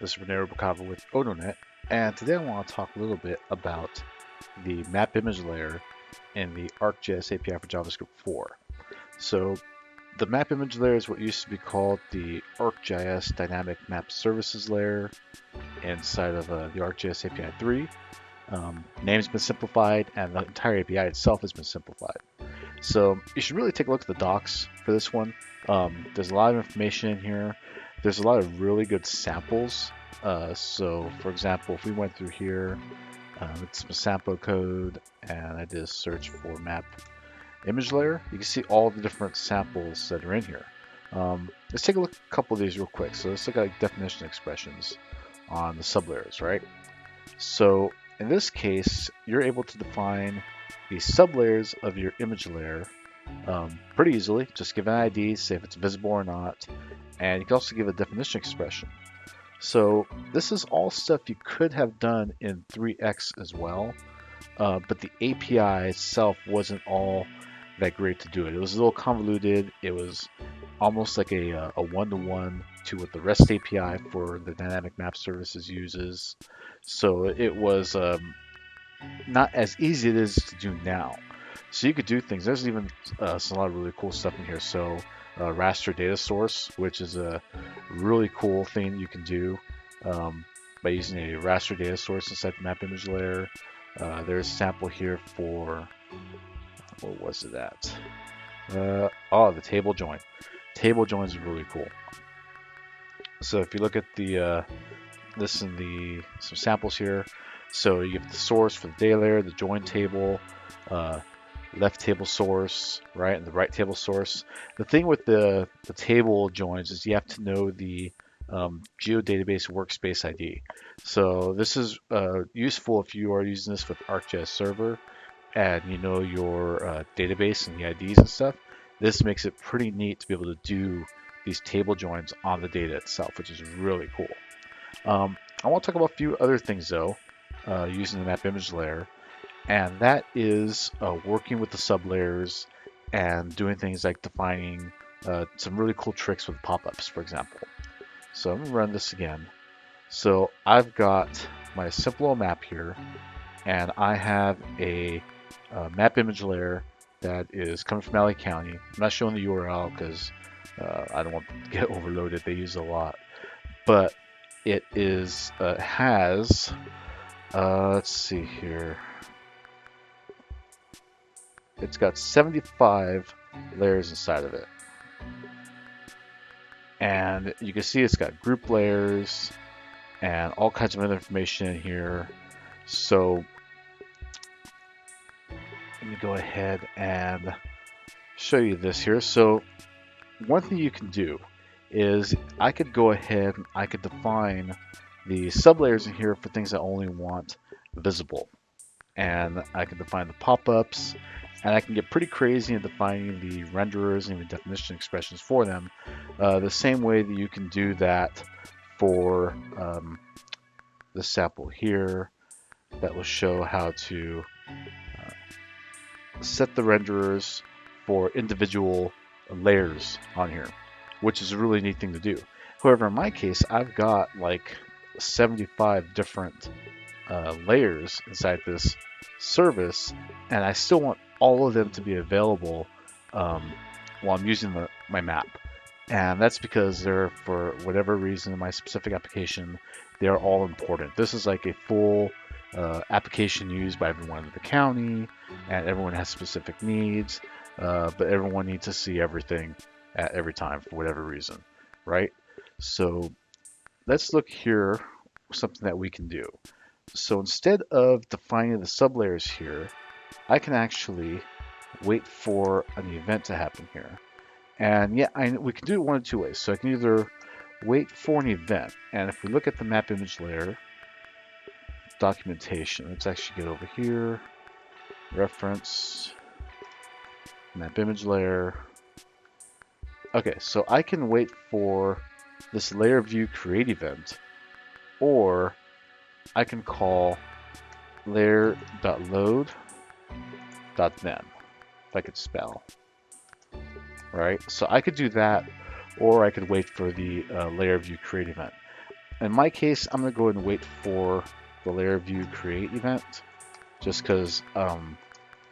This is Renee Rubacava with AutoNet, and today I want to talk a little bit about the map image layer in the ArcGIS API for JavaScript 4. So the map image layer is what used to be called the ArcGIS Dynamic Map Services layer inside of the ArcGIS API 3. Name's been simplified, and the entire API itself has been simplified. So you should really take a look at the docs for this one. There's a lot of information in here. There's a lot of really good samples. So for example, if we went through here, it's some sample code, and I did a search for map image layer, you can see all the different samples that are in here. Let's take a look at a couple of these real quick. So let's look at definition expressions on the sublayers, right? So in this case, you're able to define the sublayers of your image layer pretty easily. Just give an ID, say if it's visible or not, and you can also give a definition expression. So this is all stuff you could have done in 3x as well, but the API itself wasn't all that great to do it. It was a little convoluted. It was almost like a one-to-one to what the REST API for the dynamic map services uses. So it was not as easy as it is to do now. So you could do things. There's even a lot of really cool stuff in here. So Raster data source, which is a really cool thing you can do by using a raster data source inside the map image layer. There's a sample here for, what was it at? The table join. Table joins are really cool. So if you look at the this in some samples here, so you have the source for the data layer, the join table, left table source, right, and the right table source. The thing with the table joins is you have to know the geodatabase workspace ID. So this is useful if you are using this with ArcGIS Server and you know your database and the IDs and stuff. This makes it pretty neat to be able to do these table joins on the data itself, which is really cool. I want to talk about a few other things though, using the map image layer, and that is working with the sublayers and doing things like defining some really cool tricks with pop-ups, for example. So I'm gonna run this again. So I've got my simple map here, and I have a map image layer that is coming from LA County. I'm not showing the URL because I don't want to get overloaded. They use it a lot, but it is has let's see here. It's got 75 layers inside of it. And you can see it's got group layers and all kinds of other information in here. So let me go ahead and show you this here. So one thing you can do is I could go ahead and I could define the sublayers in here for things I only want visible. And I can define the pop-ups, and I can get pretty crazy in defining the renderers and even definition expressions for them, the same way that you can do that for the sample here that will show how to set the renderers for individual layers on here, which is a really neat thing to do. However, in my case, I've got like 75 different layers inside this service, and I still want all of them to be available while I'm using my map. And that's because they're, for whatever reason in my specific application, they're all important. This is like a full application used by everyone in the county, and everyone has specific needs, but everyone needs to see everything at every time for whatever reason, right? So let's look here, something that we can do. So instead of defining the sublayers here, I can actually wait for an event to happen here. And yeah, we can do it one of two ways. So I can either wait for an event, and if we look at the map image layer documentation, let's actually get over here, reference, map image layer. Okay, so I can wait for this layer view create event, or I can call layer.load.then, if I could spell, right? So I could do that, or I could wait for the layer view create event. in my case, I'm going to go ahead and wait for the layer view create event, just because I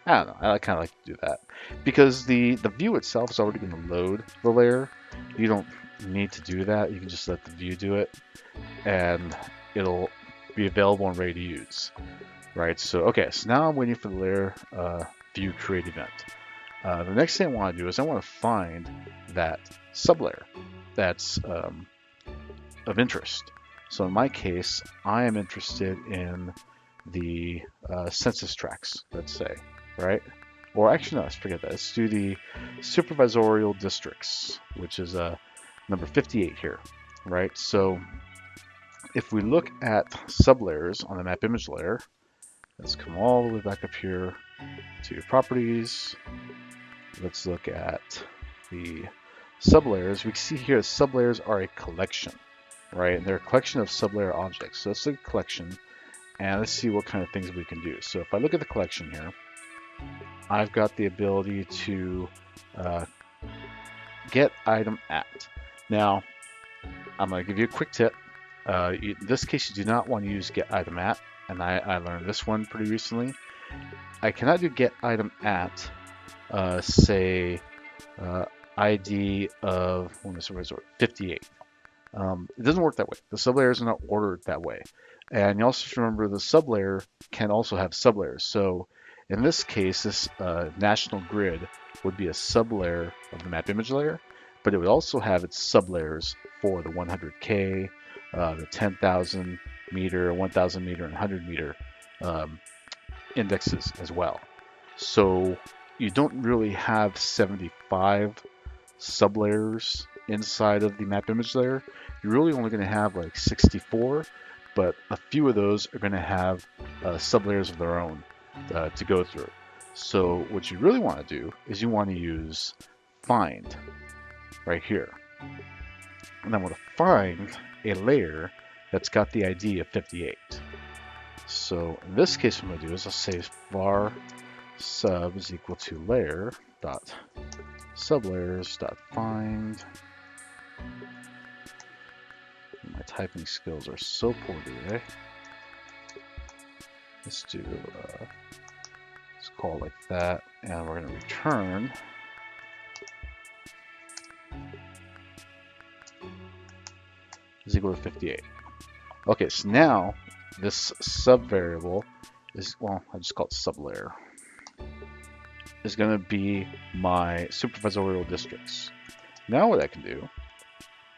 don't know, I kind of like to do that because the view itself is already going to load the layer. You don't need to do that. You can just let the view do it, and it'll be available and ready to use. Right. So okay. So now I'm waiting for the layer view create event. The next thing I want to do is I want to find that sublayer that's of interest. So in my case, I am interested in the census tracts, let's say, right? Or actually, no, let's forget that. Let's do the supervisorial districts, which is number 58 here, right? So if we look at sublayers on the map image layer, let's come all the way back up here to properties. Let's look at the sublayers. We can see here sublayers are a collection, right? And they're a collection of sublayer objects. So let's look at collection and let's see what kind of things we can do. So if I look at the collection here, I've got the ability to get item at. Now, I'm going to give you a quick tip. In this case, you do not want to use get item at, and I learned this one pretty recently. I cannot do get item at, say, ID of 58. It doesn't work that way. The sublayers are not ordered that way. And you also should remember the sublayer can also have sublayers. So in this case, this national grid would be a sublayer of the map image layer, but it would also have its sublayers for the 100K, the 10,000 meter, 1,000 meter, and 100 meter indexes as well. So you don't really have 75 sublayers inside of the map image layer. You're really only going to have like 64, but a few of those are going to have sublayers of their own to go through. So what you really want to do is you want to use find right here. And I'm going to find a layer that's got the ID of 58. So in this case, what I'm going to do is I'll say var sub is equal to layer dot sublayers dot find. My typing skills are so poor today. Let's do let's call it like that, and we're going to return is equal to 58. Okay, so now this sub variable is, well, I just call it sublayer, is going to be my supervisorial districts. Now what I can do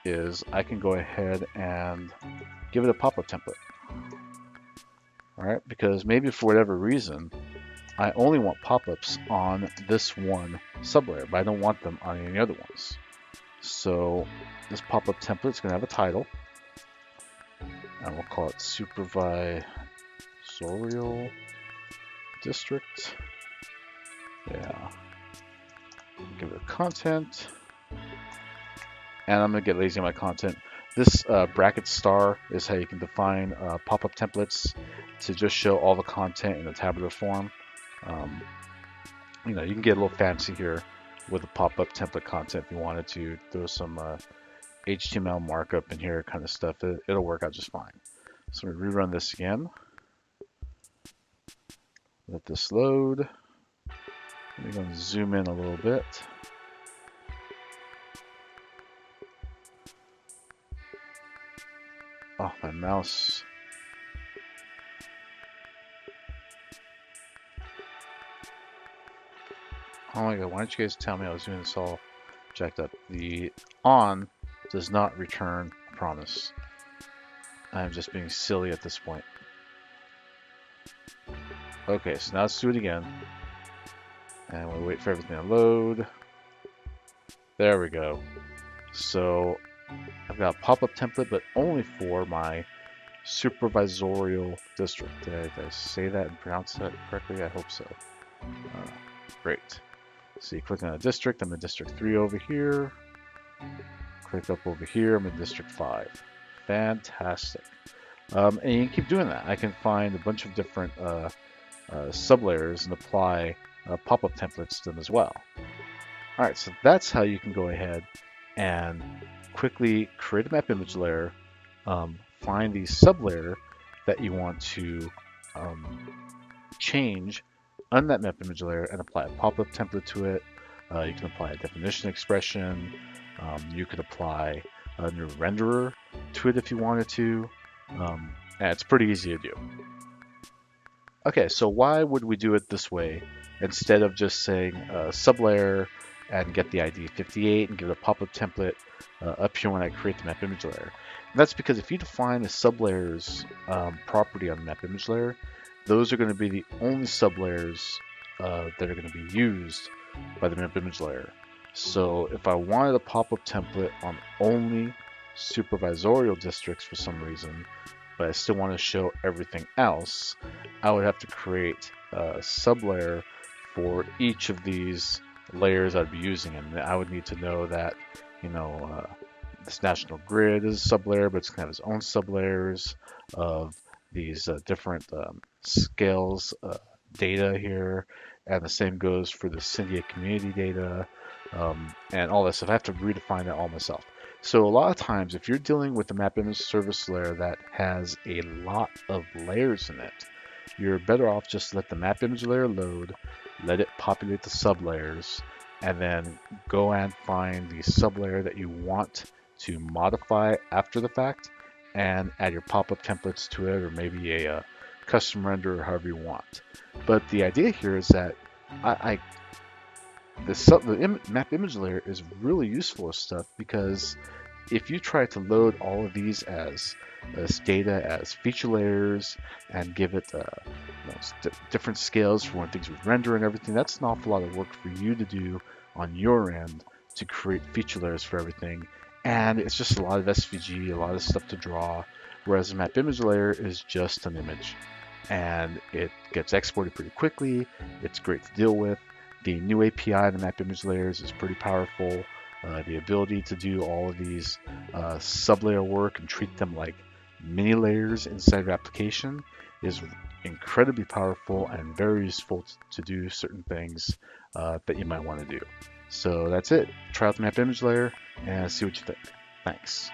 is I can go ahead and give it a pop-up template. All right, because maybe for whatever reason, I only want pop-ups on this one sublayer, but I don't want them on any other ones. So this pop-up template is going to have a title, and we'll call it supervisorial district. Yeah. Give it a content. And I'm going to get lazy on my content. This bracket star is how you can define pop-up templates to just show all the content in a tabular form. You know, you can get a little fancy here with the pop-up template content if you wanted to throw some HTML markup in here, kind of stuff. It'll work out just fine. So we rerun this again. Let this load. We're going to zoom in a little bit. Oh, my mouse. Oh my god, why don't you guys tell me I was doing this all jacked up? The on does not return a promise. I'm just being silly at this point. Okay, so now let's do it again. And we'll wait for everything to load. There we go. So I've got a pop-up template, but only for my supervisorial district. Did I say that and pronounce that correctly? I hope so. Great. So you click on a district. I'm in District 3 over here. Click up over here. I'm in District 5. Fantastic. And you can keep doing that. I can find a bunch of different sublayers and apply pop-up templates to them as well. All right, so that's how you can go ahead and quickly create a map image layer, find the sublayer that you want to change on that map image layer and apply a pop-up template to it. You can apply a definition expression. You could apply a new renderer to it if you wanted to. And it's pretty easy to do. Okay, so why would we do it this way instead of just saying sublayer and get the ID 58 and give it a pop-up template up here when I create the map image layer? And that's because if you define the sublayers property on the map image layer, those are going to be the only sublayers that are going to be used by the map image layer. So if I wanted a pop-up template on only supervisorial districts for some reason, but I still want to show everything else, I would have to create a sublayer for each of these layers I'd be using. And I would need to know that, this national grid is a sublayer, but it's going to have its own sublayers of these different scales data here. And the same goes for the Cydia community data and all this stuff. I have to redefine that all myself. So a lot of times, if you're dealing with a map image service layer that has a lot of layers in it, you're better off just let the map image layer load, let it populate the sublayers, and then go and find the sublayer that you want to modify after the fact, and add your pop-up templates to it, or maybe a custom render, or however you want. But the idea here is that the map image layer is really useful as stuff, because if you try to load all of these as data as feature layers and give it different scales for when things would render and everything, that's an awful lot of work for you to do on your end to create feature layers for everything. And it's just a lot of SVG, a lot of stuff to draw, whereas the map image layer is just an image. And it gets exported pretty quickly. It's great to deal with. The new API in the map image layers is pretty powerful. The ability to do all of these sublayer work and treat them like mini layers inside your application is incredibly powerful and very useful to do certain things that you might want to do. So that's it. Try out the map image layer and see what you think. Thanks.